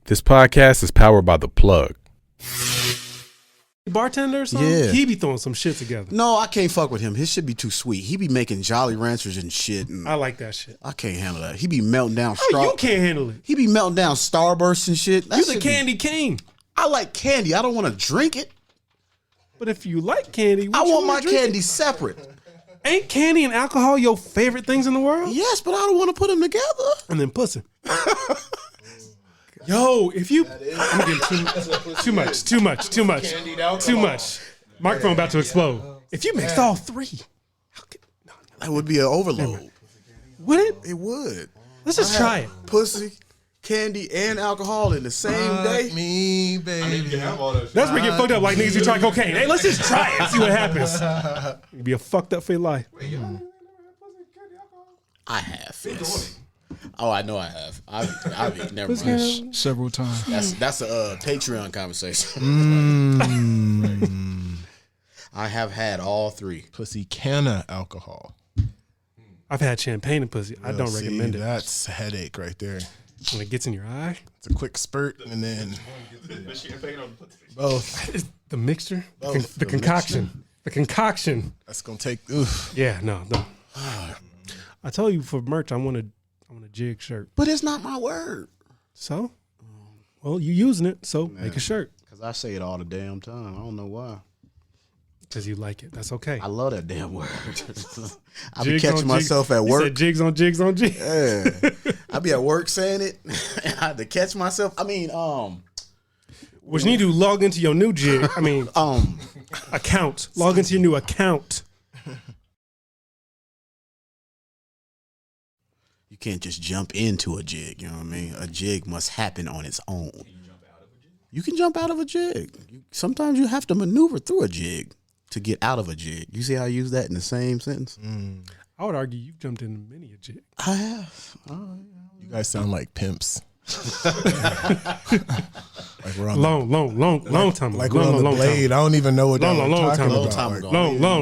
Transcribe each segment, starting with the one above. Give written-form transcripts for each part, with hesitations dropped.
This podcast is powered by The Plug. Bartender or something? Yeah. He be throwing some shit together. No, I can't fuck with him. His shit be too sweet. He be making Jolly Ranchers and shit. And I like that shit. I can't handle that. He be melting down Oh, you can't handle it. He be melting down Starbursts and shit. That You the shit be- candy king. I like candy. I don't want to drink it. But if you like candy, I want my drink candy separate. Ain't candy and alcohol your favorite things in the world? Yes, but I don't want to put them together. And then pussy. Yo, if you... I'm getting too much. Microphone about to explode. If you mixed all three, That would be an overload. would it? It would. Let's just try it. Pussy, candy, and alcohol in the same day. Me, baby. You can have all that shit. That's where you get fucked up like niggas who try cocaine. Hey, let's just try it and see what happens. You'd be a fucked up for your life. I have. Yes. Oh, I know I have. I've never mind. Several times. That's a Patreon conversation. I have had all three. Pussy canna alcohol. I've had champagne and pussy. I don't recommend it. That's a headache right there. When it gets in your eye. It's a quick spurt and then both. It's the mixture. Both. The concoction. The concoction. That's gonna take. Oof. Yeah, no. I told you for merch, I want a jig shirt. But it's not my word. So? Well, you using it, so make a shirt. Because I say it all the damn time. I don't know why. Because you like it. That's okay. I love that damn word. I be Jigs catching on myself jigs. at You work. said jigs on jigs on jigs. Yeah. I be at work saying it. And I had to catch myself. I mean, What you need to do, log into your new jig. I mean, account. Log into your new account. you can't just jump into a jig. You know what I mean? A jig must happen on its own. You can jump out of a jig. Sometimes you have to maneuver through a jig to get out of a jig. You see how I use that in the same sentence? I would argue you've jumped into many a jig. I have. You guys sound like pimps. Like we're on Long time ago. like we're on the blade. I don't even know what Long y'all are time talking ago. about. Time Like, ago.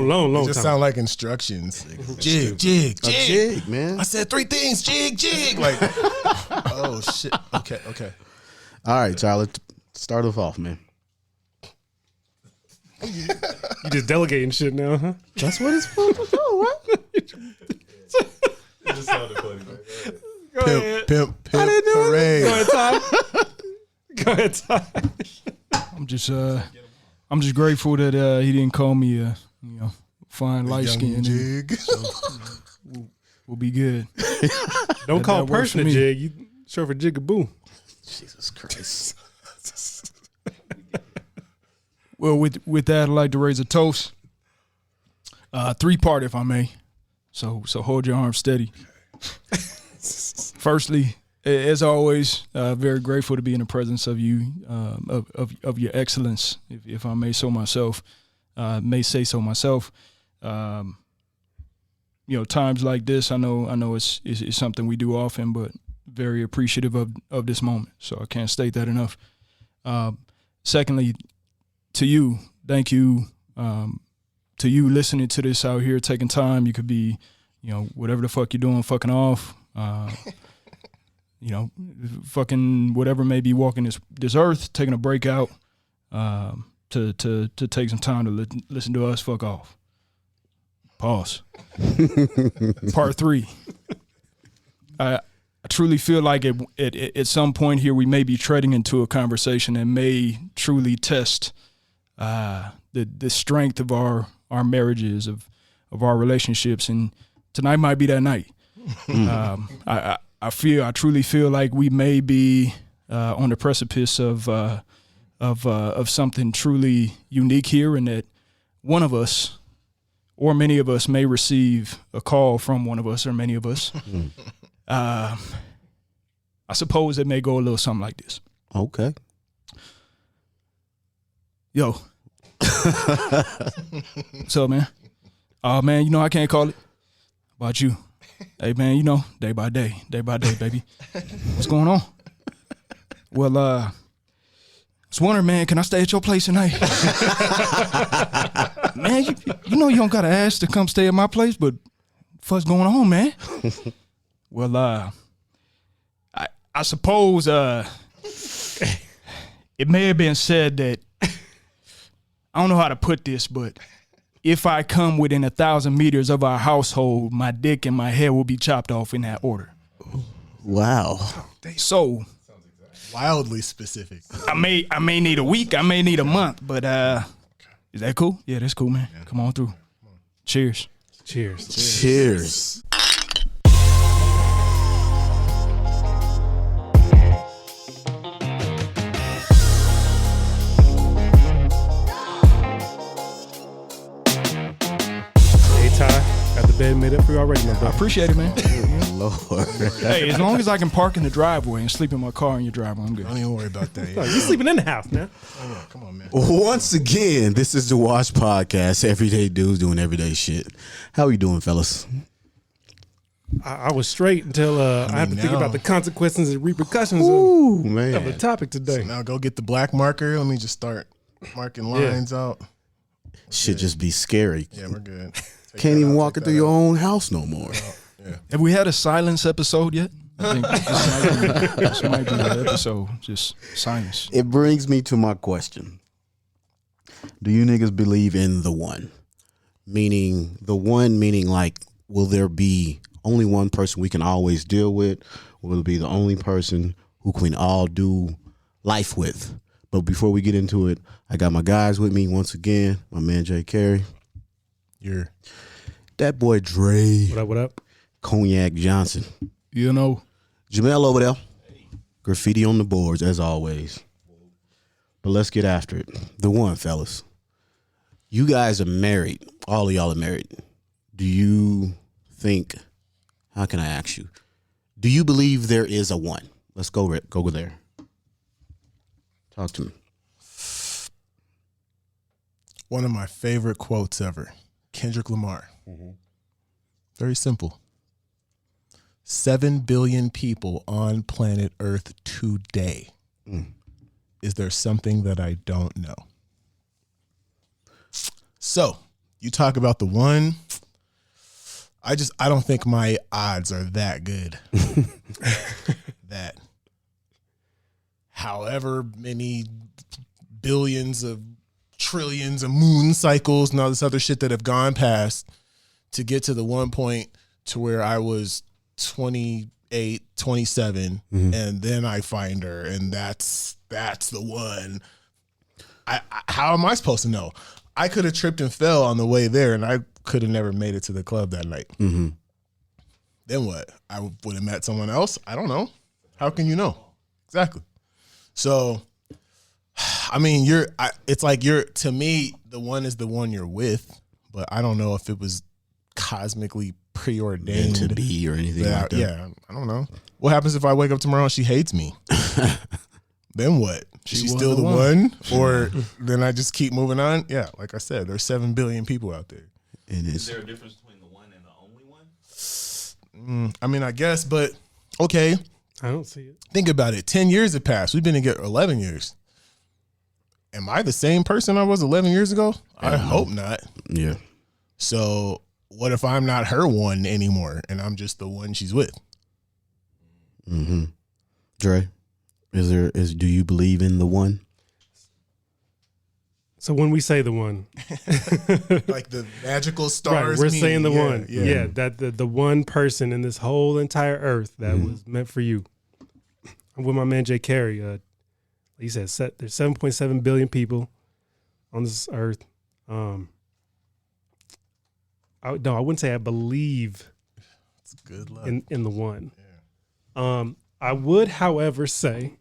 Long it just time. sound like instructions. Jig. A jig, man. I said 3 things. Jig. Like, oh shit. Okay. All right, Tyler. Start us off, man. You just delegating shit now, huh? That's what it's supposed to do, right? It just sounded funny. Go ahead. Pimp. I didn't do it. Hooray. Go ahead, Ty. I'm just grateful that he didn't call me fine light Young skin. jig. We'll be good. Don't call a that works person for a me. jig. You show for jigaboo. Jesus Christ. Well, with that, I'd like to raise a toast. 3-part, if I may. So hold your arms steady. Firstly, as always, very grateful to be in the presence of you, of your excellence, if I may say so myself. Times like this, I know it's something we do often, but very appreciative of this moment. So I can't state that enough. Secondly, to you, thank you. To you listening to this out here, taking time. You could be, whatever the fuck you're doing, fucking off. Fucking whatever may be walking this earth, taking a break out to take some time to listen to us fuck off. Pause. Part 3. I truly feel like at some point here we may be treading into a conversation that may truly test the strength of our marriages, of our relationships, and tonight might be that night. I truly feel like we may be on the precipice of something truly unique here, and that one of us or many of us may receive a call from one of us or many of us. I suppose it may go a little something like this. Okay. Yo. What's up, man? Oh, man, I can't call it. How about you? Hey, man, day by day, baby. What's going on? Well, I was wondering, man, can I stay at your place tonight? Man, you don't got to ask to come stay at my place, but what's going on, man? Well, I suppose, it may have been said that I don't know how to put this, but if I come within 1,000 meters of our household, my dick and my hair will be chopped off in that order. Wow. So Wildly specific. I may need a week, I may need a month, but is that cool? Yeah, that's cool, man. Come on through. Cheers. Cheers. Cheers. Hey, Ty, got the bed made up for you already, my I brother. appreciate it, man. Lord. Hey, as long as I can park in the driveway and sleep in my car in your driveway, I'm good. Don't even worry about that. Oh, Yeah. you sleeping in the house now? Oh, yeah. Come on, man. Once again, this is the Wash Podcast. Everyday dudes doing everyday shit. How are you doing, fellas? I was straight until I had to think now- about the consequences and repercussions Ooh, of the man. topic today. Now go get the black marker. Let me just start marking lines out. Should just be scary. Yeah, we're good. Take Can't that even out, walk take into that your out. own house no more. Have we had a silence episode yet? I think this might be the episode. Just silence. It brings me to my question. Do you niggas believe in the one? Meaning like, will there be only one person we can always deal with? Will it be the only person who can all do life with? But before we get into it, I got my guys with me once again. My man Jay Carey. You're That boy Dre. What up, what up? Cognac Johnson. You know, Jamel over there. Graffiti on the boards, as always. But let's get after it. The one, fellas. You guys are married. All of y'all are married. Do you think, how can I ask you? Do you believe there is a one? Let's go there. Talk to me. one of my favorite quotes ever. Kendrick Lamar. Very simple. 7 billion people on planet Earth today. Is there something that I don't know? So, you talk about the one. I don't think my odds are that good. That however many billions of trillions of moon cycles and all this other shit that have gone past to get to the one point to where I was 28, 27, and then I find her, and that's the one. How am I supposed to know? I could have tripped and fell on the way there, and I could have never made it to the club that night. Then what? I would have met someone else? I don't know. How can you know? Exactly. So, I mean, it's like to me, the one is the one you're with, but I don't know if it was cosmically preordained To be or anything like that. Yeah, I don't know. What happens if I wake up tomorrow and she hates me? Then what? She's was still the the one. one? Or then I just keep moving on? Yeah, like I said, there's 7 billion people out there. And Is it's there a difference between the one and the only one? I mean, I guess, but okay, I don't see it. think about it. 10 years have passed. We've been together 11 years. Am I the same person I was 11 years ago? I hope not. yeah. So what if I'm not her one anymore and I'm just the one she's with? Dre, do you believe in the one? So when we say the one, Like the magical right, stars. we're mean. saying the Yeah, one. Yeah. Yeah, that the one person in this whole entire earth that was meant for you. I'm with my man Jay Carey. He said there's 7.7 billion people on this earth. I wouldn't say I believe It's good luck. in the one. I would, however, say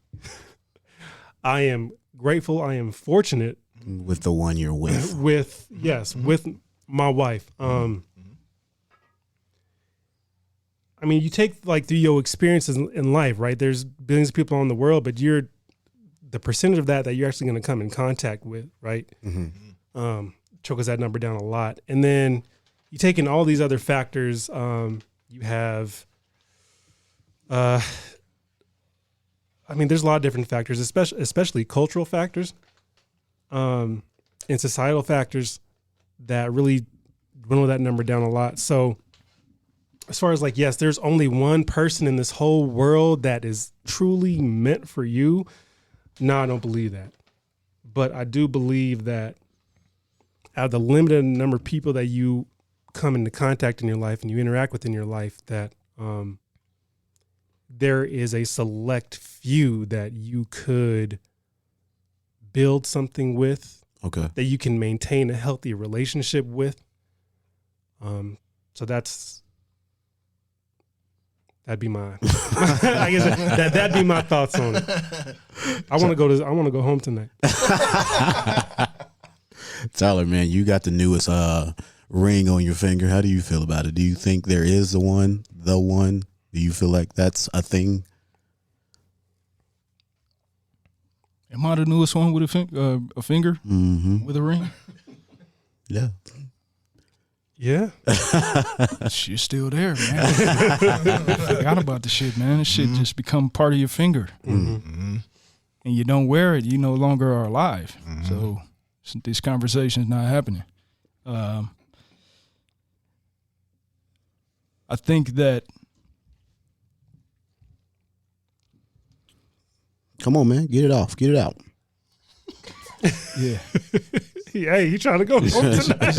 I am grateful. I am fortunate With the one you're with. with with my wife. I mean, you take like through your experiences in life, right? There's billions of people in the world, but you're the percentage of that you're actually going to come in contact with, right? Chokas that number down a lot. And then you take in all these other factors. You have, I mean, there's a lot of different factors, especially cultural factors, and societal factors that really dwindle that number down a lot. So as far as like, yes, there's only one person in this whole world that is truly meant for you. No, I don't believe that. But I do believe that out of the limited number of people that you come into contact in your life and you interact with in your life, that there is a select few that you could build something with, Okay. that you can maintain a healthy relationship with. So that'd be my, I guess that'd be my thoughts on it. I want to go home tonight. Tyler, man, you got the newest ring on your finger. How do you feel about it? Do you think there is the one? Do you feel like that's a thing? Am I the newest one with a finger Mm-hmm. with a ring? Yeah. Yeah. Shit's still there, man. I forgot about the shit, man. This shit just become part of your finger. Mm-hmm. And you don't wear it, you no longer are alive. So this conversation's not happening. I think that Come on, man. Get it off. Get it out. yeah. Hey, he trying to go home tonight.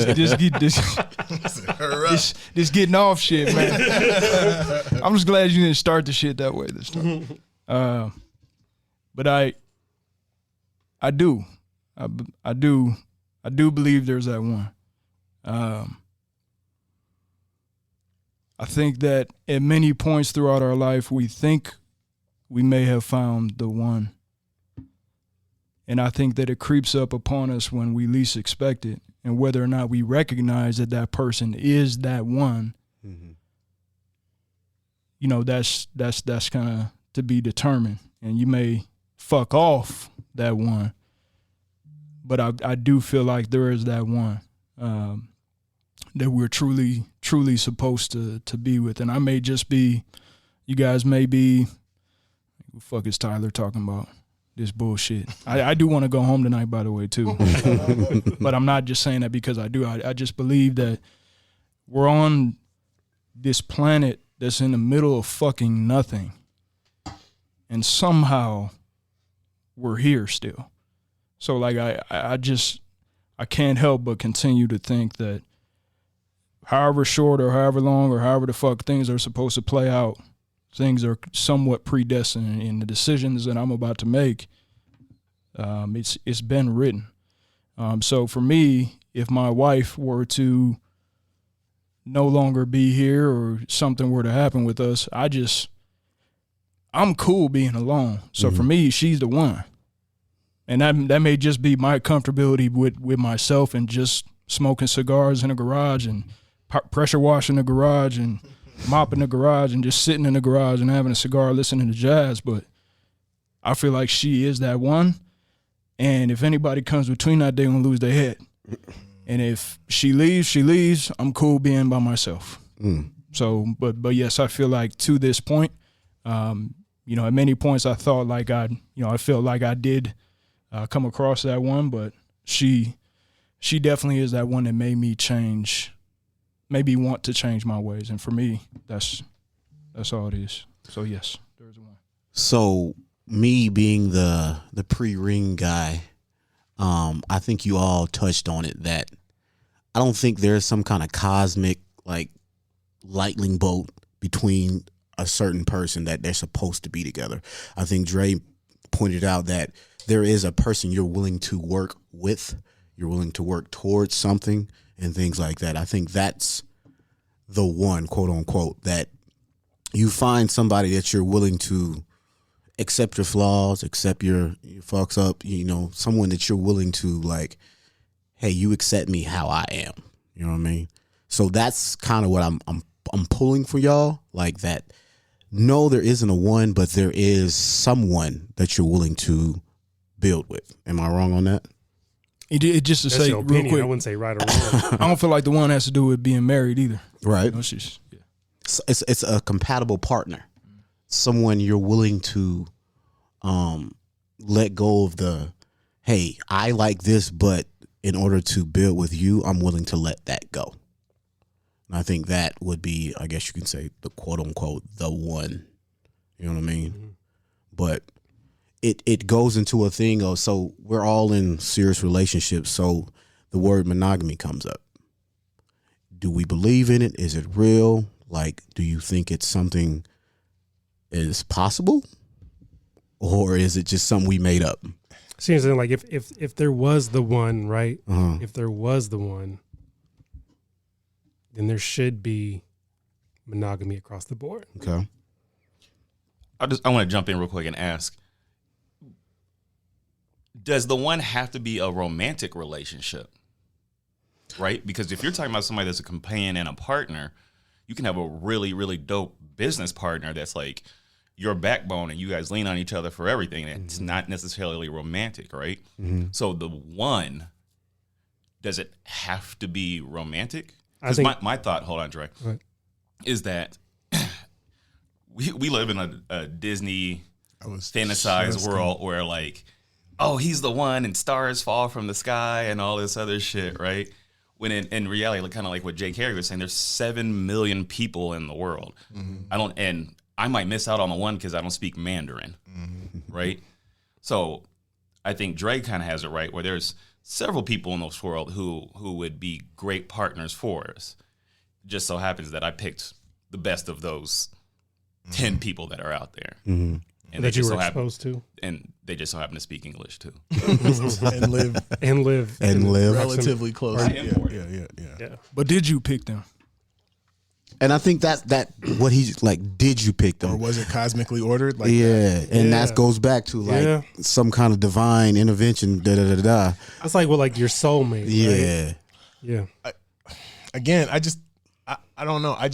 This getting off shit, man. I'm just glad you didn't start the shit that way this time. But I do believe there's that one. I think that at many points throughout our life, we think we may have found the one. And I think that it creeps up upon us when we least expect it. And whether or not we recognize that that person is that one, you know, that's kind of to be determined. And you may fuck off that one, but I do feel like there is that one that we're truly supposed to be with. And I may just be, you guys may be, what the fuck is Tyler talking about? This bullshit. I do want to go home tonight, by the way, too. But I'm not just saying that because I do. I just believe that we're on this planet that's in the middle of fucking nothing. And somehow we're here still. So like I can't help but continue to think that however short or however long or however the fuck things are supposed to play out, things are somewhat predestined, in the decisions that I'm about to make. It's been written. So for me, if my wife were to no longer be here or something were to happen with us, I'm cool being alone. So for me, she's the one. And that may just be my comfortability with myself and just smoking cigars in a garage and pressure washing the garage and mopping the garage and just sitting in the garage and having a cigar listening to jazz. But I feel like she is that one. And if anybody comes between that, they're going to lose their head. And if she leaves, I'm cool being by myself. So, but yes, I feel like to this point, you know, at many points I thought like I felt like I did come across that one, but she definitely is that one that made me want to change my ways. And for me, that's all it is. So yes, there's one. So me being the pre-ring guy, I think you all touched on it, that I don't think there's some kind of cosmic like lightning bolt between a certain person that they're supposed to be together. I think Dre pointed out that there is a person you're willing to work with, you're willing to work towards something and things like that. I think that's the one, quote unquote, that you find somebody that you're willing to accept your flaws, accept your fucks up, you know, someone that you're willing to like, hey, you accept me how I am. You know what I mean? So that's kind of what I'm pulling for y'all, like that. No, there isn't a one, but there is someone that you're willing to build with. Am I wrong on that? It just to That's say your real opinion. quick, I wouldn't say right or wrong. I don't feel like the one has to do with being married either. Right. You know, it's just, yeah. It's a compatible partner, someone you're willing to let go of the, hey, I like this, but in order to build with you, I'm willing to let that go. And I think that would be, I guess you can say, the quote unquote the one. You know what I mean? But it goes into a thing of, so we're all in serious relationships, so the word monogamy comes up. Do we believe in it? Is it real? Like, do you think it's something is possible, or is it just something we made up? Seems like if there was the one, right? Uh-huh. If there was the one, then there should be monogamy across the board. Okay. I want to jump in real quick and ask, does the one have to be a romantic relationship? Right? Because if you're talking about somebody that's a companion and a partner, you can have a really, really dope business partner that's like your backbone and you guys lean on each other for everything. And it's not necessarily romantic, right? Mm-hmm. So the one, does it have to be romantic? I Because think- my thought, hold on, Dre, Right. is that we live in a Disney I was fantasized just world where like, oh, he's the one and stars fall from the sky and all this other shit, right? When in reality, like, kind of like what Jay Carey was saying, there's 7 million people in the world. And I might miss out on the one because I don't speak Mandarin, right? So I think Dre kind of has it right, where there's several people in this world who would be great partners for us. Just so happens that I picked the best of those 10 people that are out there. Mm-hmm. And That they you just were so happen, exposed to and they just so happen to speak English too. and live and live relatively close. I Yeah, am for it. yeah. Yeah. But did you pick them? And I think that what he's like, did you pick them? Or was it cosmically ordered? Like Yeah, and Yeah. that goes back to like Yeah. some kind of divine intervention. Da da da da. That's like your soulmate. Yeah. Right? Yeah. Again, I don't know. I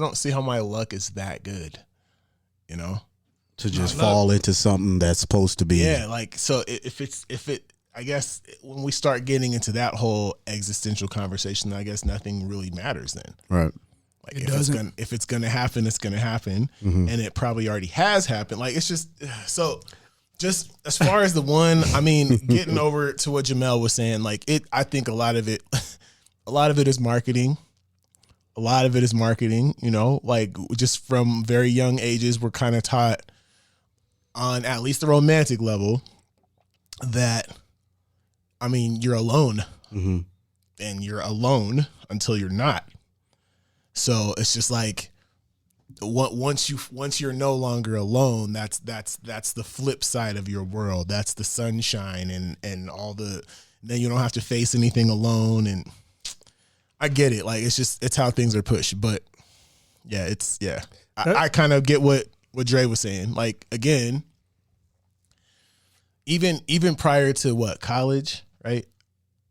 don't see how my luck is that good. You know? To just fall into something that's supposed to be. Yeah, like, so I guess when we start getting into that whole existential conversation, I guess nothing really matters then. Right. Like It if it's doesn't. gonna happen, it's gonna happen, and it probably already has happened. Like, it's just so. Just as far as the one, I mean, getting over to what Jamel was saying, like I think a lot of it is marketing. A lot of it is marketing. You know, like just from very young ages, we're kind of taught on at least the romantic level that, I mean, you're alone, and you're alone until you're not. So it's just like once you're no longer alone, that's the flip side of your world. That's the sunshine and all the. Then you don't have to face anything alone, and I get it. Like it's how things are pushed. But yeah, I kind of get what Dre was saying. Like again, even prior to college, right?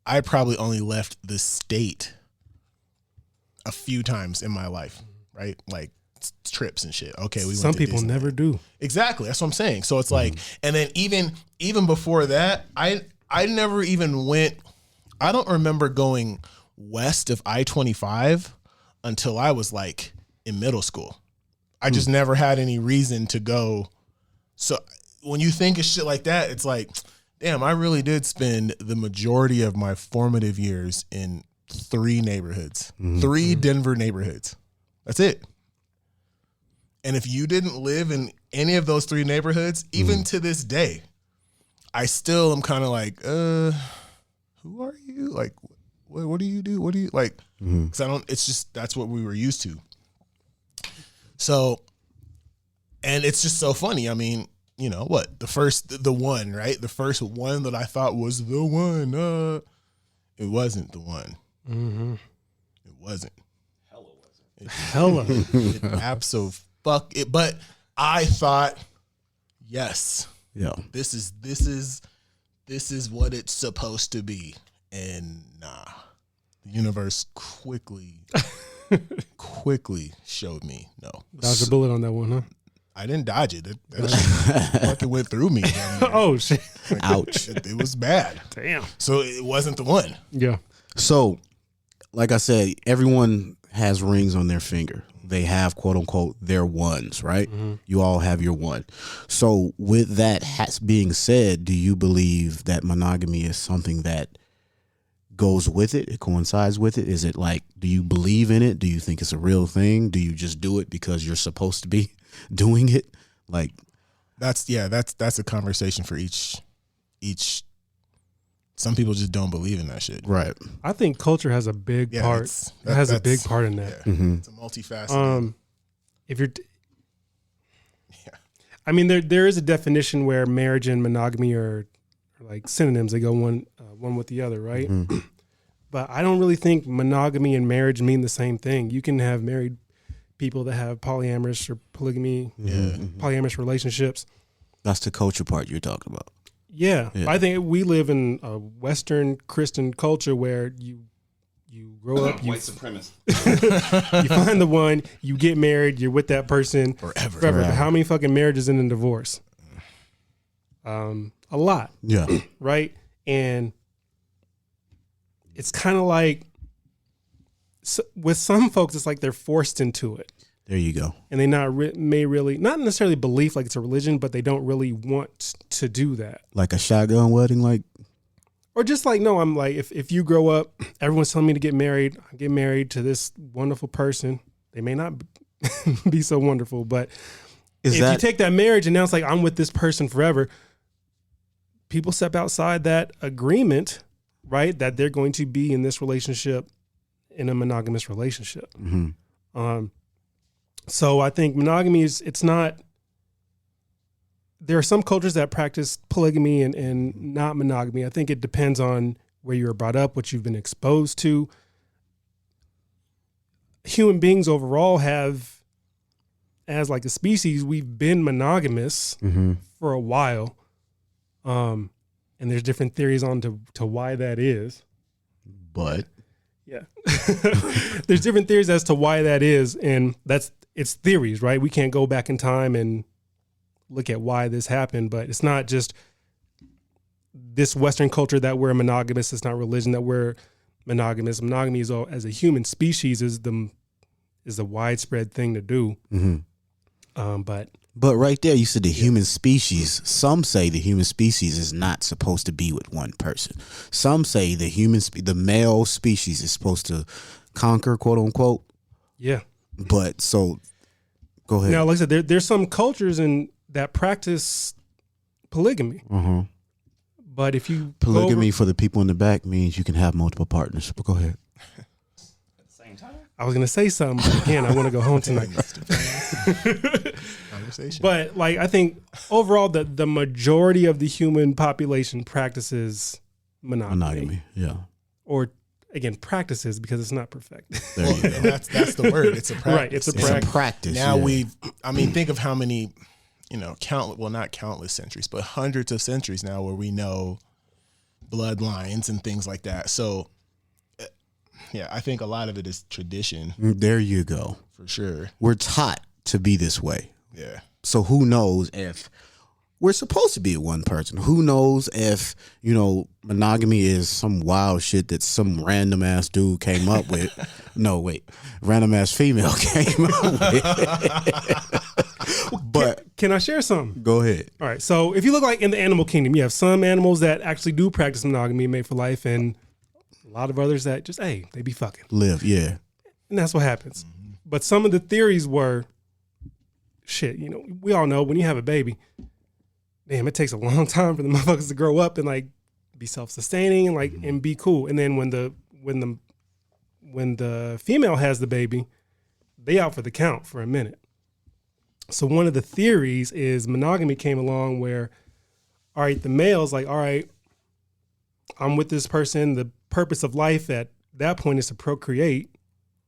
I probably only left the state a few times in my life, right? Like trips and shit. Okay, we went Some to people Disneyland. never do. Exactly. That's what I'm saying. So it's like, and then even before that, I never even went. I don't remember going west of I-25 until I was like in middle school. I just never had any reason to go. So when you think of shit like that, it's like, damn, I really did spend the majority of my formative years in 3 neighborhoods, 3 Denver neighborhoods. That's it. And if you didn't live in any of those 3 neighborhoods, even to this day, I still am kind of like, who are you? Like, what do you do? What do you like? Because it's just, that's what we were used to. So, and it's just so funny. I mean, you know what? The one, right? The first one that I thought was the one, it wasn't the one. It wasn't. Hella. It absolutely fuck it. But I thought, yes, Yeah. this is what it's supposed to be. And nah, the universe quickly showed me no. Dodged a bullet on that one, huh? I didn't dodge it. That shit fucking went through me. Down there. Oh shit! Ouch. It was bad. Damn. So it wasn't the one. Yeah. So, like I said, everyone has rings on their finger. They have, quote unquote, their ones, right? You all have your one. So with that being said, do you believe that monogamy is something that goes with it? It coincides with it? Is it like, do you believe in it? Do you think it's a real thing? Do you just do it because you're supposed to be doing it? Like, That's a conversation for each. Some people just don't believe in that shit. Right. I think culture has a big part. It has a big part in that. Yeah, it's a multifaceted. If you're, I mean, there is a definition where marriage and monogamy are like synonyms. They go one with the other, right? Mm-hmm. But I don't really think monogamy and marriage mean the same thing. You can have married people that have polyamorous or polygamy, polyamorous relationships. That's the culture part you're talking about. Yeah. Yeah. I think we live in a Western Christian culture where you grow up, you White supremacist. you find the one, you get married, you're with that person Forever. But Right. how many fucking marriages end in divorce? A lot, Yeah. right? And it's kind of like with some folks, it's like they're forced into it. There you go. And they may really not necessarily believe like it's a religion, but they don't really want to do that. Like a shotgun wedding, like Or just like, no, I'm like, if you grow up, everyone's telling me to get married. I get married to this wonderful person. They may not be so wonderful, but if you take that marriage and now it's like, I'm with this person forever, people step outside that agreement, right? That they're going to be in this relationship, in a monogamous relationship. So I think monogamy it's not, there are some cultures that practice polygamy and not monogamy. I think it depends on where you were brought up, what you've been exposed to. Human beings overall have, as like a species, we've been monogamous for a while. And there's different theories on to why that is. but Yeah. There's different theories as to why that is. And it's theories, right? We can't go back in time and look at why this happened, but it's not just this Western culture that we're monogamous. It's not religion that we're monogamous. Monogamy is as a human species is the widespread thing to do. But right there, you said the human species. Some say the human species is not supposed to be with one person. Some say the male species is supposed to conquer, quote unquote. Yeah. But so, go ahead. Now, like I said, there's some cultures that practice polygamy. But if you Polygamy for the people in the back means you can have multiple partners. But go ahead. I was gonna say something, but again, I want to go home tonight. Conversation. But like, I think overall, the majority of the human population practices monogamy. Yeah. Or again, practices because it's not perfect. There you go. And that's the word. It's a practice. Right, it's a It's a practice. Now yeah. think of how many, not countless centuries, but hundreds of centuries now where we know bloodlines and things like that. So, yeah, I think a lot of it is tradition There you go. for sure. We're taught to be this way. Yeah. So who knows if we're supposed to be one person? Who knows if, monogamy is some wild shit that some random ass dude came up with. No, wait. Random ass female came up with. But Can I share something? go ahead. All right. So if you look like in the animal kingdom, you have some animals that actually do practice monogamy, made for life, and a lot of others that just, they be fucking. Live, yeah. And that's what happens. But some of the theories were, shit, we all know when you have a baby, damn, it takes a long time for the motherfuckers to grow up and like be self-sustaining and and be cool. And then when the female has the baby, they out for the count for a minute. So one of the theories is monogamy came along where, all right, the male's like, all right, I'm with this person. The purpose of life at that point is to procreate,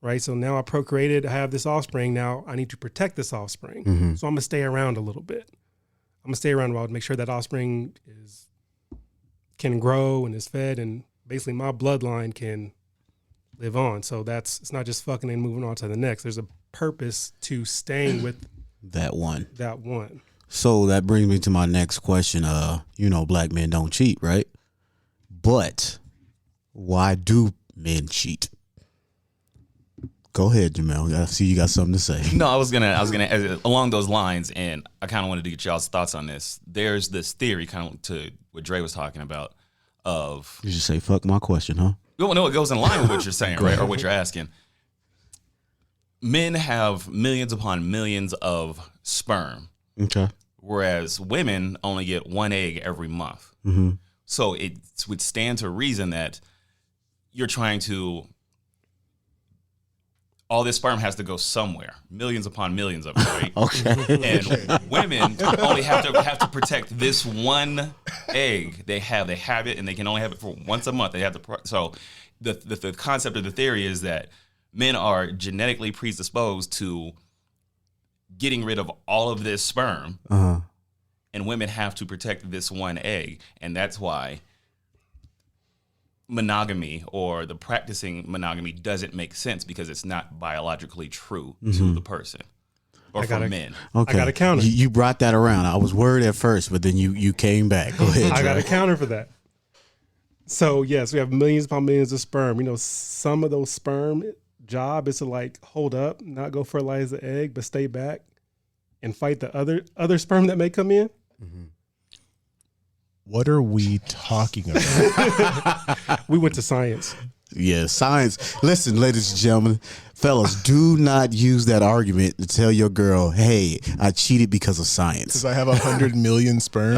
right? So now I procreated, I have this offspring. Now I need to protect this offspring. So I'm going to stay around a little bit. I'm going to stay around a while to make sure that offspring can grow and is fed, and basically my bloodline can live on. So it's not just fucking and moving on to the next. There's a purpose to staying with That one. that one. So that brings me to my next question. Black men don't cheat, right? But why do men cheat? Go ahead, Jamel. I see you got something to say. No, I was gonna along those lines, and I kind of wanted to get y'all's thoughts on this. There's this theory, kind of to what Dre was talking about, of You just say fuck my question, huh? well, no, it goes in line with what you're saying, right, or what you're asking. Men have millions upon millions of sperm, Okay. whereas women only get one egg every month. Mm-hmm. So it would stand to reason that you're trying to, all this sperm has to go somewhere, millions upon millions of it, right? Okay. And women only have to protect this one egg. They have it, and they can only have it for once a month. They have to. So the concept of the theory is that men are genetically predisposed to getting rid of all of this sperm, and women have to protect this one egg, and that's why monogamy or the practicing monogamy doesn't make sense, because it's not biologically true to the person or for men. Okay. I got a counter. You brought that around. I was worried at first, but then you came back. Go ahead. I got Dre. a counter for that. So yes, we have millions upon millions of sperm. You know, some of those sperm job is to like hold up, not go fertilize the egg, but stay back and fight the other sperm that may come in. What are we talking about? We went to science. Yeah, science. Listen, ladies and gentlemen, fellas, do not use that argument to tell your girl, "Hey, I cheated because of science." Because I have 100 million sperm.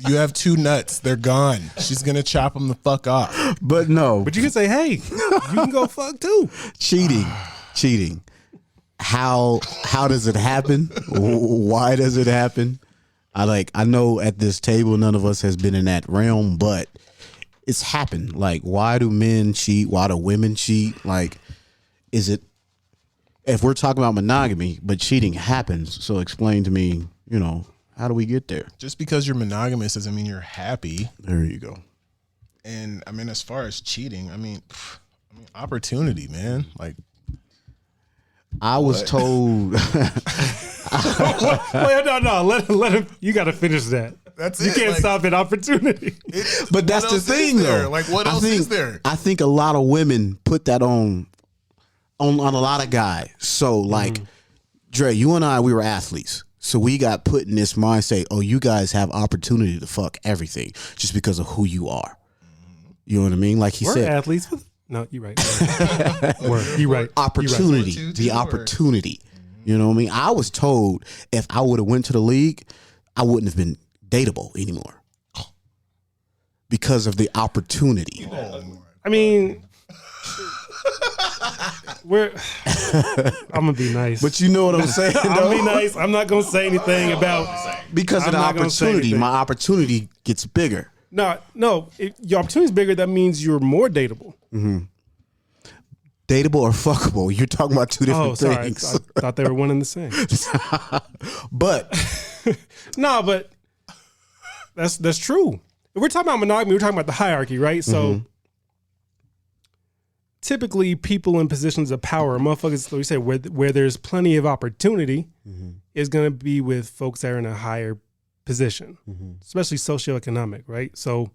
You have 2 nuts. They're gone. She's going to chop them the fuck off. But no, But you can say, hey, you can go fuck too. cheating. How does it happen? Why does it happen? I know at this table none of us has been in that realm, but it's happened. Like, why do men cheat? Why do women cheat? Like, is it, if we're talking about monogamy, but cheating happens, so explain to me, how do we get there? Just because you're monogamous doesn't mean you're happy. There you go. And I mean, as far as cheating, I mean, opportunity, man. Like, I was told. Wait, no. Let him. You got to finich that. That's You it. can't Like, stop at opportunity. But that's what the else thing, is there? though. Like, what else is there? I think a lot of women put that on a lot of guys. So, like, Dre, you and I, we were athletes. So we got put in this mindset, oh, you guys have opportunity to fuck everything just because of who you are. You know what I mean? Like he We're said. athletes. No, you're right. You're right. Opportunity. You're right. The opportunity. You know what I mean? I was told if I would have went to the league, I wouldn't have been dateable anymore. Because of the opportunity. I mean, I'm gonna be nice. But you know what I'm saying, I'm though? gonna be nice. I'm not gonna say anything about. Because of I'm the not gonna say opportunity, anything. my opportunity gets bigger. No. If your opportunity is bigger, that means you're more dateable. Dateable or fuckable? You're talking about two different Oh, sorry. things. I thought they were one and the same. But No, but that's true. If we're talking about monogamy, we're talking about the hierarchy, right? So typically people in positions of power, motherfuckers, like we say, where there's plenty of opportunity is going to be with folks that are in a higher position, especially socioeconomic, right? So,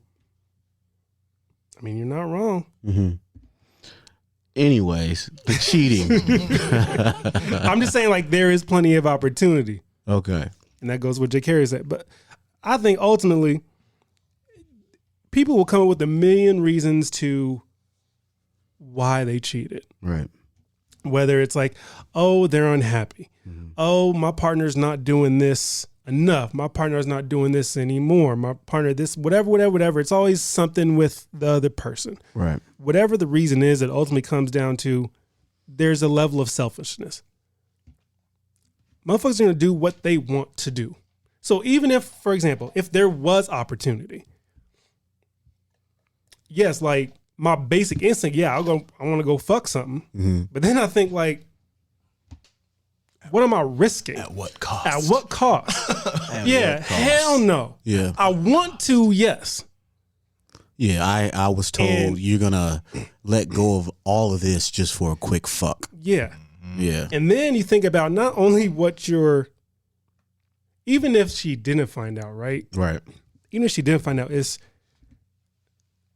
I mean, you're not wrong. anyways, the cheating. I'm just saying, like, there is plenty of opportunity. Okay. And that goes with Jay Carey said. But I think ultimately, people will come up with a million reasons to why they cheated. Right. Whether it's like, oh, they're unhappy. Oh, my partner's not doing this enough. My partner's not doing this anymore. My partner, this, whatever. It's always something with the other person. Right. Whatever the reason is, it ultimately comes down to there's a level of selfishness. Motherfuckers are going to do what they want to do. So even if, for example, if there was opportunity, yes, like my basic instinct, yeah, I want to go fuck something. But then I think, like, what am I risking? At what cost? At what cost? Yeah, hell no. Yeah. I want to, yes. Yeah, I was told And- you're gonna let go of all of this just for a quick fuck. Yeah. Yeah. And then you think about not only what you're, even if she didn't find out, right? Right. Even if she didn't find out,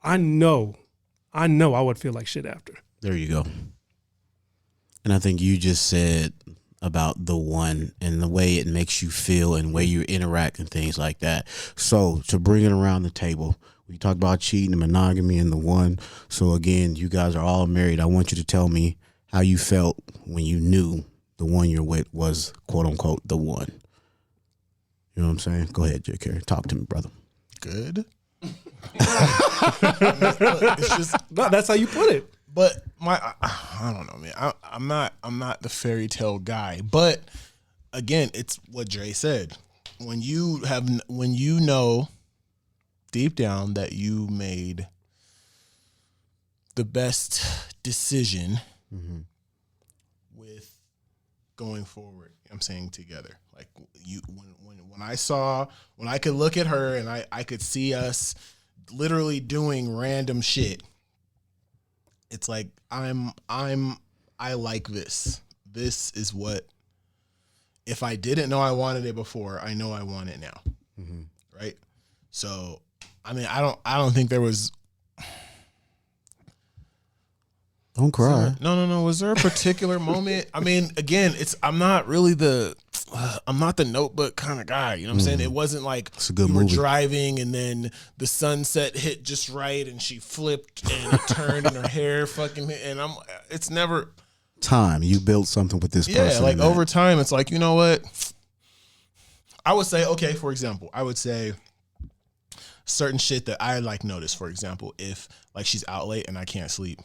I know I would feel like shit after. There you go. And I think you just said about the one and the way it makes you feel and way you interact and things like that. So to bring it around the table, we talked about cheating and monogamy and the one. So again, you guys are all married. I want you to tell me how you felt when you knew the one you're with was quote unquote the one. You know what I'm saying? Go ahead, J. Carey. Talk to me, brother. Good. It's just, No, that's how you put it. but I don't know, man. I'm not the fairy tale guy. But again, it's what Dre said. When you know deep down that you made the best decision with going forward, I'm saying together. Like when I could look at her and I could see us literally doing random shit. It's like I like this. This is what, if I didn't know I wanted it before, I know I want it now. Right? So I mean, I don't think there was. Don't cry. No. Was there a particular moment? I mean, again, I'm not the Notebook kind of guy. You know what I'm saying? It wasn't like It's a good we were movie. driving and then the sunset hit just right and she flipped and it turned and her hair fucking hit, and it's never. Time. You built something with this Yeah, person. like and over time, it's like, you know what? I would say, okay, for example, certain shit that I like notice, for example, if like she's out late and I can't sleep.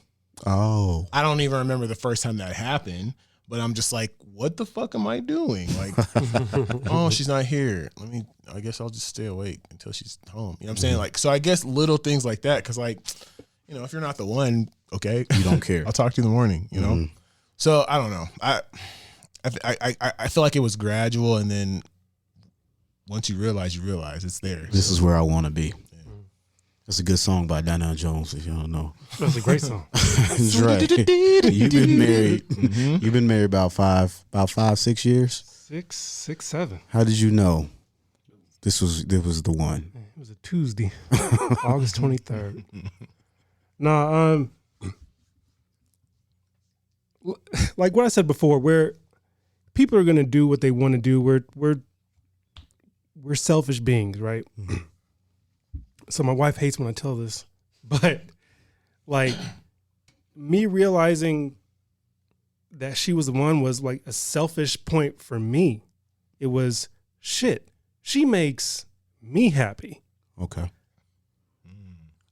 Oh. I don't even remember the first time that happened, but I'm just like, what the fuck am I doing? Like, oh, she's not here. I guess I'll just stay awake until she's home. You know what I'm saying? Like, so I guess little things like that. Cause like, you know, if you're not the one, okay, You don't care. I'll talk to you in the morning, you know? So I don't know. I feel like it was gradual. And then once you realize it's there. This is where I want to be. That's a good song by Donnell Jones, if you don't know. That's a great song. That's right. You've been married. You've been married about 5-6 years. 6, 7. How did you know this was the one? It was a Tuesday, August 23rd. Nah, like what I said before, where people are gonna do what they want to do. We're selfish beings, right? So my wife hates when I tell this, but like me realizing that she was the one was like a selfish point for me. It was shit. She makes me happy. Okay.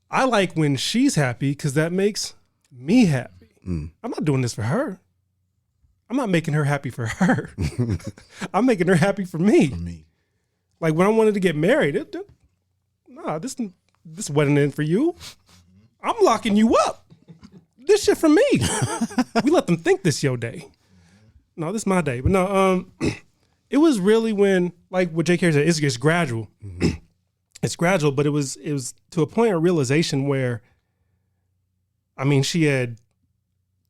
I like when she's happy because that makes me happy. I'm not doing this for her. I'm not making her happy for her. I'm making her happy for me. For me. Like when I wanted to get married, this wasn't in for you. I'm locking you up. This shit for me. We let them think this your day. No, this is my day. But no, it was really when, like what J.K. said, it's gradual. It's gradual, but it was to a point of realization where, I mean, she had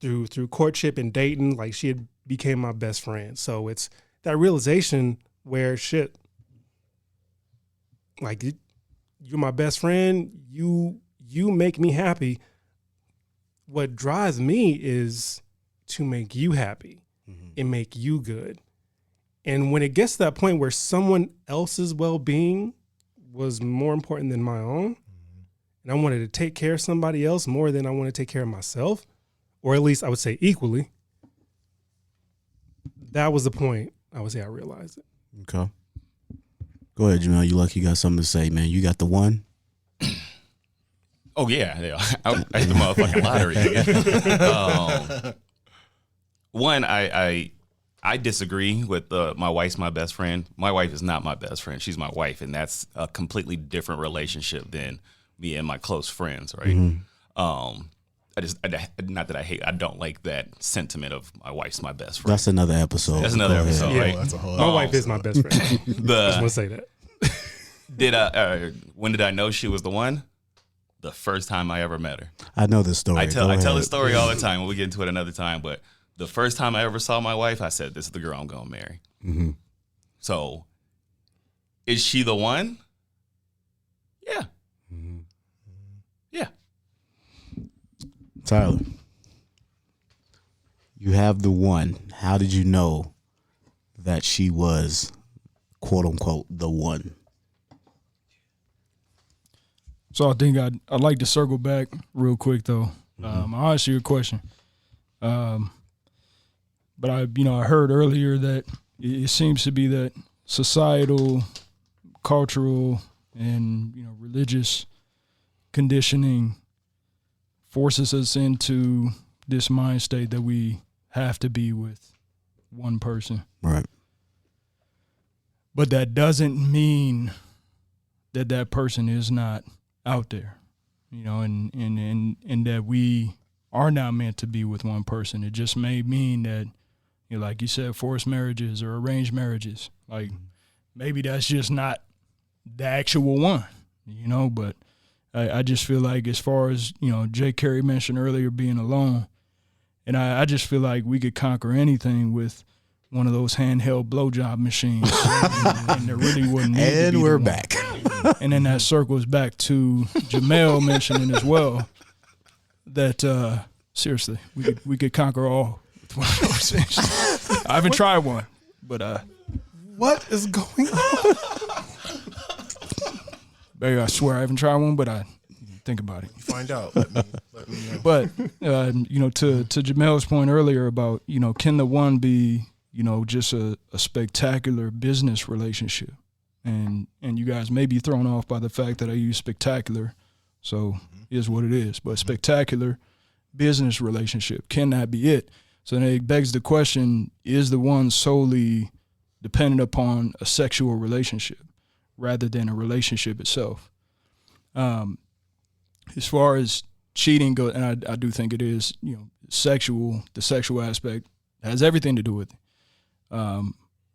through courtship and dating, like she had became my best friend. So it's that realization where shit, like you're my best friend. You make me happy. What drives me is to make you happy and make you good. And when it gets to that point where someone else's well-being was more important than my own, and I wanted to take care of somebody else more than I want to take care of myself, or at least I would say equally, that was the point I would say I realized it. Okay. Go ahead, Jamel. You lucky you got something to say, man. You got the one? Oh yeah. I hit the motherfucking lottery. Nigga. One, I disagree with my wife's my best friend. My wife is not my best friend. She's my wife, and that's a completely different relationship than me and my close friends, right? I don't like that sentiment of my wife's my best friend. That's another episode. That's another Go ahead. episode, Yeah, right? That's a whole My wife is my best friend. I just want to say that. When did I know she was the one? The first time I ever met her. I know this story. I tell Go this ahead. story all the time. We'll get into it another time. But the first time I ever saw my wife, I said, "This is the girl I'm gonna marry." So, is she the one? Yeah. Yeah. Tyler, you have the one. How did you know that she was, quote unquote, the one? So I think I'd like to circle back real quick though. I'll ask you a question. But I heard earlier that it seems to be that societal cultural and, religious conditioning forces us into this mind state that we have to be with one person. Right. But that doesn't mean that that person is not out there, and that we are not meant to be with one person. It just may mean that, like you said, forced marriages or arranged marriages, like maybe that's just not the actual one, but I just feel like as far as, Jay Carey mentioned earlier, being alone, and I just feel like we could conquer anything with one of those handheld blowjob machines. and there really wouldn't need to And be we're the one. back. And then that circles back to Jamel mentioning as well that seriously, we could conquer all with one of those things. I haven't tried one, but What is going on? baby, I swear I haven't tried one, but I think about it. Find out. Let me know. But to Jamel's point earlier about, can the one be, just a spectacular business relationship? And you guys may be thrown off by the fact that I use spectacular, so is what it is. But spectacular business relationship, can that be it? So then it begs the question, is the one solely dependent upon a sexual relationship rather than a relationship itself? As far as cheating goes, and I do think it is, the sexual aspect has everything to do with it.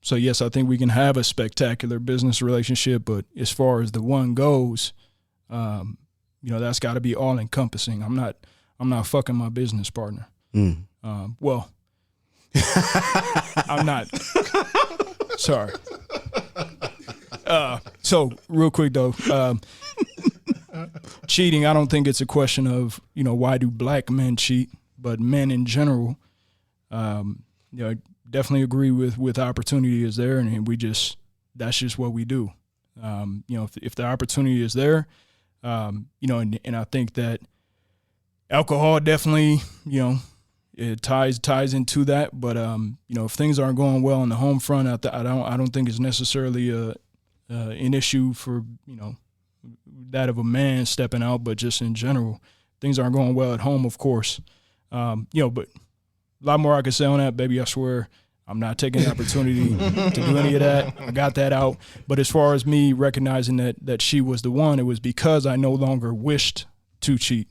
So yes, I think we can have a spectacular business relationship, but as far as the one goes, that's got to be all encompassing. I'm not fucking my business partner. Well, I'm not. Sorry. So real quick though, cheating, I don't think it's a question of, why do black men cheat, but men in general, definitely agree with opportunity is there, and that's just what we do. If the opportunity is there, and I think that alcohol definitely, it ties into that. But if things aren't going well on the home front, I don't think it's necessarily an issue for that of a man stepping out, but just in general, things aren't going well at home, of course. But a lot more I could say on that, baby. I swear I'm not taking the opportunity to do any of that. I got that out. But as far as me recognizing that she was the one, it was because I no longer wished to cheat.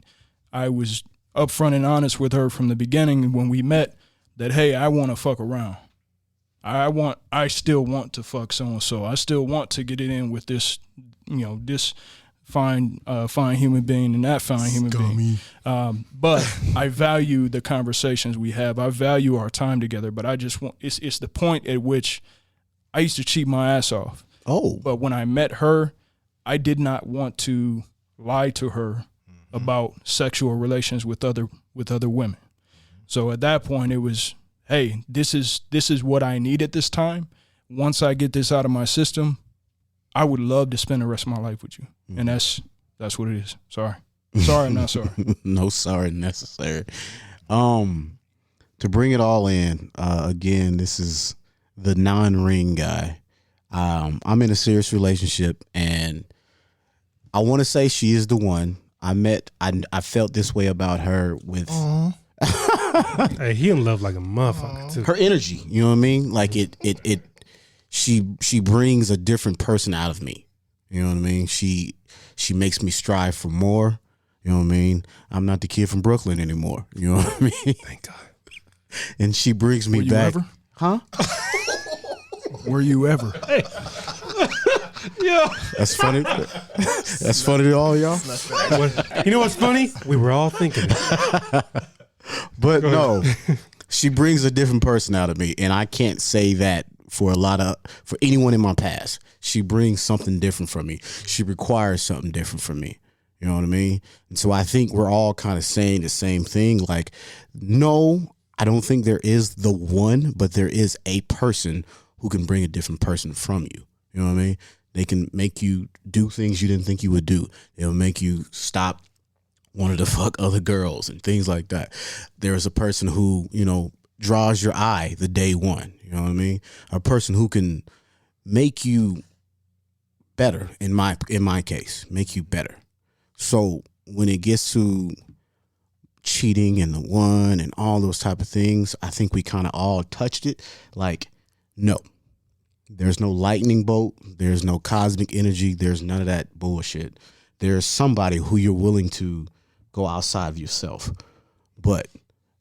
I was upfront and honest with her from the beginning when we met that, hey, I want to fuck around. I still want to fuck so-and-so. I still want to get it in with this, this fine human being and that fine human being. But I value the conversations we have. I value our time together, but I just want, it's the point at which I used to cheat my ass off. Oh. But when I met her, I did not want to lie to her about sexual relations with other women. So at that point it was, hey, this is what I need at this time. Once I get this out of my system, I would love to spend the rest of my life with you. And that's what it is. Sorry, I'm not sorry. No sorry necessary. To bring it all in, again, this is the non-ring guy. I'm in a serious relationship, and I want to say she is the one. I felt this way about her with Hey, he in love like a motherfucker too. her energy. You know what I mean? Like she brings a different person out of me. You know what I mean? She makes me strive for more. You know what I mean? I'm not the kid from Brooklyn anymore. You know what I mean? Thank God. And she brings me Were you back. ever? Huh? Were you ever? Yeah. That's funny. That's funny to all y'all. You know what's funny? We were all thinking it. But no, she brings a different person out of me, and I can't say that for anyone in my past. She brings something different from me. She requires something different from me. You know what I mean? And so I think we're all kind of saying the same thing. Like, no, I don't think there is the one, but there is a person who can bring a different person from you. You know what I mean? They can make you do things you didn't think you would do. They'll make you stop wanting to fuck other girls and things like that. There's a person who, draws your eye the day one. You know what I mean? A person who can make you better in my case, make you better. So when it gets to cheating and the one and all those type of things, I think we kind of all touched it. Like, no, there's no lightning bolt. There's no cosmic energy. There's none of that bullshit. There's somebody who you're willing to go outside of yourself. But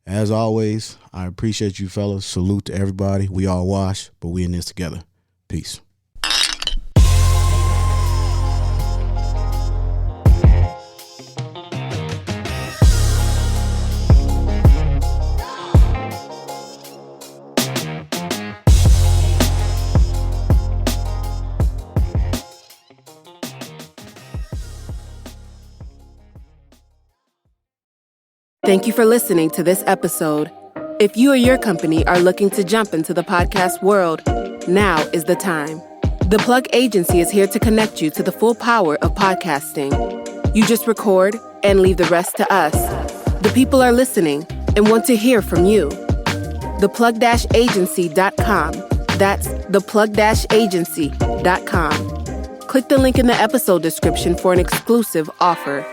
as always, I appreciate you fellas. Salute to everybody. We all wash, but we in this together. Peace. Thank you for listening to this episode. If you or your company are looking to jump into the podcast world, now is the time. The Plug Agency is here to connect you to the full power of podcasting. You just record and leave the rest to us. The people are listening and want to hear from you. theplug-agency.com. That's theplug-agency.com. Click the link in the episode description for an exclusive offer.